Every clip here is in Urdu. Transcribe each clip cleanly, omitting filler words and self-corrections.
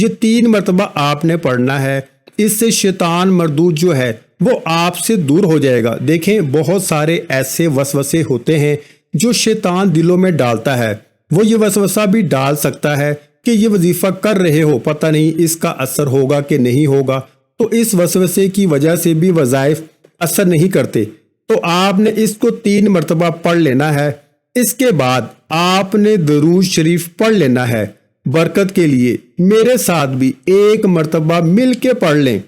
یہ 3 مرتبہ آپ نے پڑھنا ہے۔ اس سے شیطان مردود جو ہے وہ آپ سے دور ہو جائے گا۔ دیکھیں بہت سارے ایسے وسوسے ہوتے ہیں جو شیطان دلوں میں ڈالتا ہے، وہ یہ وسوسہ بھی ڈال سکتا ہے کہ یہ وظیفہ کر رہے ہو، پتہ نہیں اس کا اثر ہوگا کہ نہیں ہوگا، تو اس وسوسے کی وجہ سے بھی وظائف اثر نہیں کرتے۔ تو آپ نے اس کو 3 مرتبہ پڑھ لینا ہے۔ اس کے بعد آپ نے درود شریف پڑھ لینا ہے۔ برکت کے لیے میرے ساتھ بھی 1 مرتبہ مل کے پڑھ لیں۔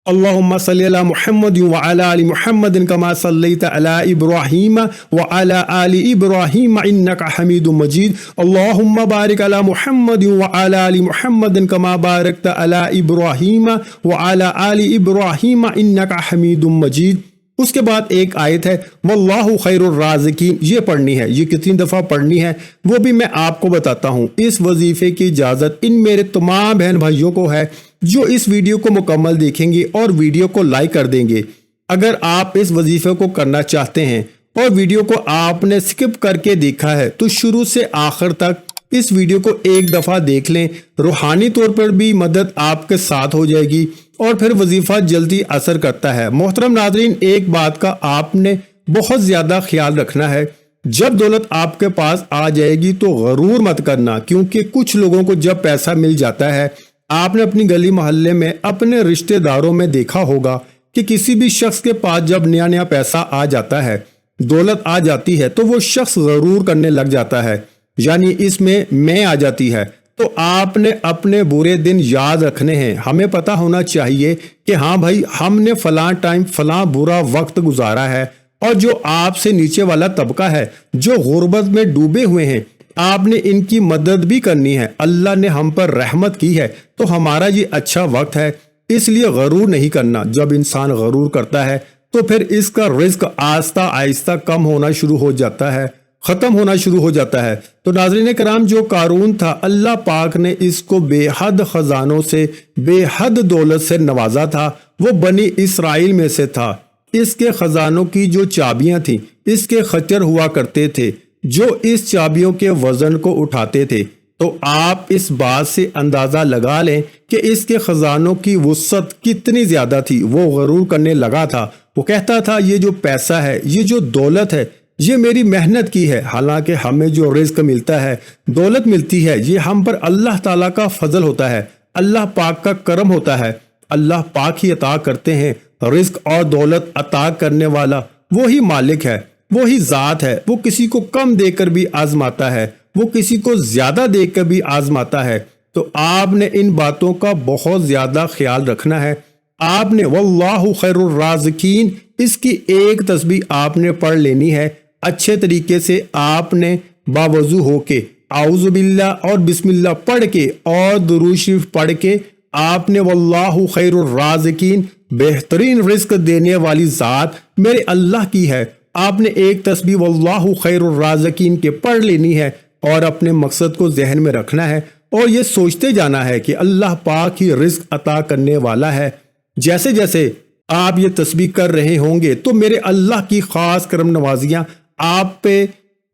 اللہم صلی علی محمد وعلی آل محمد کما صلیت علی ابراہیم وعلی آل ابراہیم انک حمید مجید۔ اللہم بارک علی محمد وعلی آل محمد کما بارکت علی ابراہیم وعلی آل ابراہیم انک حمید مجید۔ اس کے بعد ایک آیت ہے واللہ خیر الرازقین، یہ پڑھنی ہے۔ یہ کتنی دفعہ پڑھنی ہے وہ بھی میں آپ کو بتاتا ہوں۔ اس وظیفے کی اجازت ان میرے تمام بہن بھائیوں کو ہے جو اس ویڈیو کو مکمل دیکھیں گے اور ویڈیو کو لائک کر دیں گے۔ اگر آپ اس وظیفے کو کرنا چاہتے ہیں اور ویڈیو کو آپ نے سکپ کر کے دیکھا ہے تو شروع سے آخر تک اس ویڈیو کو 1 دفعہ دیکھ لیں، روحانی طور پر بھی مدد آپ کے ساتھ ہو جائے گی اور پھر وظیفہ جلدی اثر کرتا ہے۔ محترم ناظرین، ایک بات کا آپ نے بہت زیادہ خیال رکھنا ہے، جب دولت آپ کے پاس آ جائے گی تو غرور مت کرنا، کیونکہ کچھ لوگوں کو جب پیسہ مل جاتا ہے، آپ نے اپنی گلی محلے میں اپنے رشتہ داروں میں دیکھا ہوگا کہ کسی بھی شخص کے پاس جب نیا پیسہ آ جاتا ہے، دولت آ جاتی ہے تو وہ شخص غرور کرنے لگ جاتا ہے، یعنی اس میں آ جاتی ہے۔ تو آپ نے اپنے برے دن یاد رکھنے ہیں۔ ہمیں پتہ ہونا چاہیے کہ ہاں بھائی ہم نے فلاں ٹائم فلاں برا وقت گزارا ہے، اور جو آپ سے نیچے والا طبقہ ہے جو غربت میں ڈوبے ہوئے ہیں، آپ نے ان کی مدد بھی کرنی ہے۔ اللہ نے ہم پر رحمت کی ہے تو ہمارا یہ اچھا وقت ہے، اس لیے غرور نہیں کرنا۔ جب انسان غرور کرتا ہے تو پھر اس کا رزق آہستہ آہستہ کم ہونا شروع ہو جاتا ہے، ختم ہونا شروع ہو جاتا ہے۔ تو ناظرین کرام، جو قارون تھا اللہ پاک نے اس کو بے حد خزانوں سے، بے حد دولت سے نوازا تھا، وہ بنی اسرائیل میں سے تھا۔ اس کے خزانوں کی جو چابیاں تھیں، اس کے خچر ہوا کرتے تھے جو اس چابیوں کے وزن کو اٹھاتے تھے۔ تو آپ اس بات سے اندازہ لگا لیں کہ اس کے خزانوں کی وسعت کتنی زیادہ تھی۔ وہ غرور کرنے لگا تھا، وہ کہتا تھا یہ جو پیسہ ہے، یہ جو دولت ہے، یہ میری محنت کی ہے۔ حالانکہ ہمیں جو رزق ملتا ہے، دولت ملتی ہے، یہ ہم پر اللہ تعالیٰ کا فضل ہوتا ہے، اللہ پاک کا کرم ہوتا ہے۔ اللہ پاک ہی عطا کرتے ہیں۔ رزق اور دولت عطا کرنے والا وہی مالک ہے، وہی ذات ہے۔ وہ کسی کو کم دے کر بھی آزماتا ہے، وہ کسی کو زیادہ دے کر بھی آزماتا ہے۔ تو آپ نے ان باتوں کا بہت زیادہ خیال رکھنا ہے۔ آپ نے واللہ خیر الرازقین، اس کی ایک تسبیح آپ نے پڑھ لینی ہے اچھے طریقے سے۔ آپ نے باوضو ہو کے اعوذ باللہ اور بسم اللہ پڑھ کے اور درود شریف پڑھ کے آپ نے واللہ خیر الرازقین، بہترین رزق دینے والی ذات میرے اللہ کی ہے، آپ نے ایک تسبیح واللہ خیر الرازقین کے پڑھ لینی ہے اور اپنے مقصد کو ذہن میں رکھنا ہے اور یہ سوچتے جانا ہے کہ اللہ پاک ہی رزق عطا کرنے والا ہے۔ جیسے جیسے آپ یہ تسبیح کر رہے ہوں گے تو میرے اللہ کی خاص کرم نوازیاں آپ پہ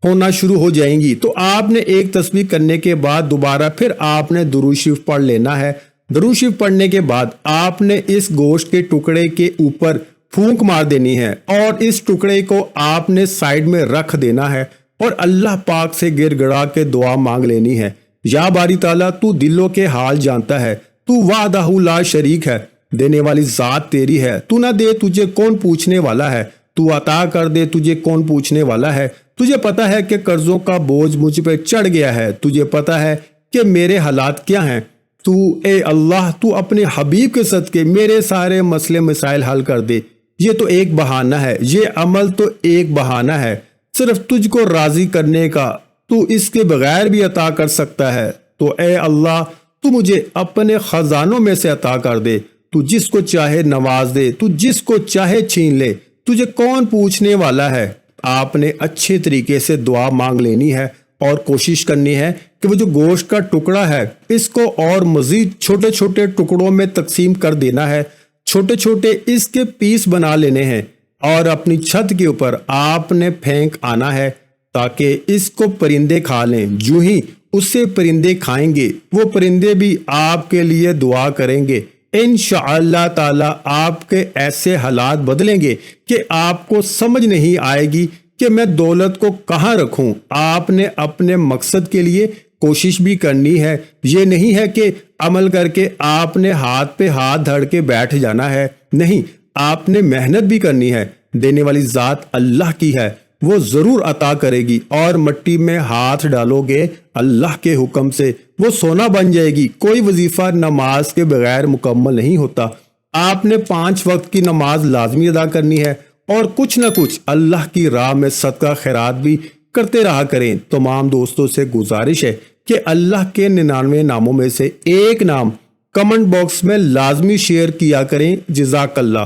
ہونا شروع ہو جائیں گی۔ تو آپ نے ایک تسبیح کرنے کے بعد دوبارہ پھر آپ نے درود شریف پڑھ لینا ہے۔ درود شریف پڑھنے کے بعد آپ نے اس گوشت کے ٹکڑے کے اوپر پھونک مار دینی ہے اور اس ٹکڑے کو آپ نے سائیڈ میں رکھ دینا ہے اور اللہ پاک سے گر گڑا کے دعا مانگ لینی ہے۔ یا باری تعالیٰ، تو دلوں کے حال جانتا ہے، تو وحدہ لا شریک ہے، دینے والی ذات تیری ہے، تو نہ دے تجھے کون پوچھنے والا ہے، تو عطا کر دے تجھے کون پوچھنے والا ہے۔ تجھے پتا ہے کہ قرضوں کا بوجھ مجھ پہ چڑھ گیا ہے، تجھے پتا ہے کہ میرے حالات کیا ہیں۔ تو اے اللہ، تو اپنے حبیب کے صدقے میرے سارے مسئلے مسائل حل کر دے۔ یہ تو ایک بہانہ ہے، یہ عمل تو ایک بہانہ ہے صرف تجھ کو راضی کرنے کا، تو اس کے بغیر بھی عطا کر سکتا ہے۔ تو اے اللہ، تو مجھے اپنے خزانوں میں سے عطا کر دے، تو جس کو چاہے نواز دے، تو جس کو چاہے چھین لے، تجھے کون پوچھنے والا ہے۔ آپ نے اچھے طریقے سے دعا مانگ لینی ہے اور کوشش کرنی ہے کہ وہ جو گوشت کا ٹکڑا ہے اس کو اور مزید چھوٹے چھوٹے ٹکڑوں میں تقسیم کر دینا ہے، چھوٹے چھوٹے اس کے پیس بنا لینے ہیں اور اپنی چھت کے اوپر آپ نے پھینک آنا ہے تاکہ اس کو پرندے کھا لیں۔ جو ہی اسے پرندے کھائیں گے، وہ پرندے بھی آپ کے لیے دعا کریں گے۔ انشاءاللہ تعالی آپ کے ایسے حالات بدلیں گے کہ آپ کو سمجھ نہیں آئے گی کہ میں دولت کو کہاں رکھوں۔ آپ نے اپنے مقصد کے لیے کوشش بھی کرنی ہے، یہ نہیں ہے کہ عمل کر کے آپ نے ہاتھ پہ ہاتھ دھر کے بیٹھ جانا ہے، نہیں، آپ نے محنت بھی کرنی ہے۔ دینے والی ذات اللہ کی ہے، وہ ضرور عطا کرے گی، اور مٹی میں ہاتھ ڈالو گے اللہ کے حکم سے وہ سونا بن جائے گی۔ کوئی وظیفہ نماز کے بغیر مکمل نہیں ہوتا۔ آپ نے 5 وقت کی نماز لازمی ادا کرنی ہے، اور کچھ نہ کچھ اللہ کی راہ میں صدقہ خیرات بھی کرتے رہا کریں۔ تمام دوستوں سے گزارش ہے کہ اللہ کے 99 ناموں میں سے ایک نام کمنٹ باکس میں لازمی شیئر کیا کریں۔ جزاک اللہ۔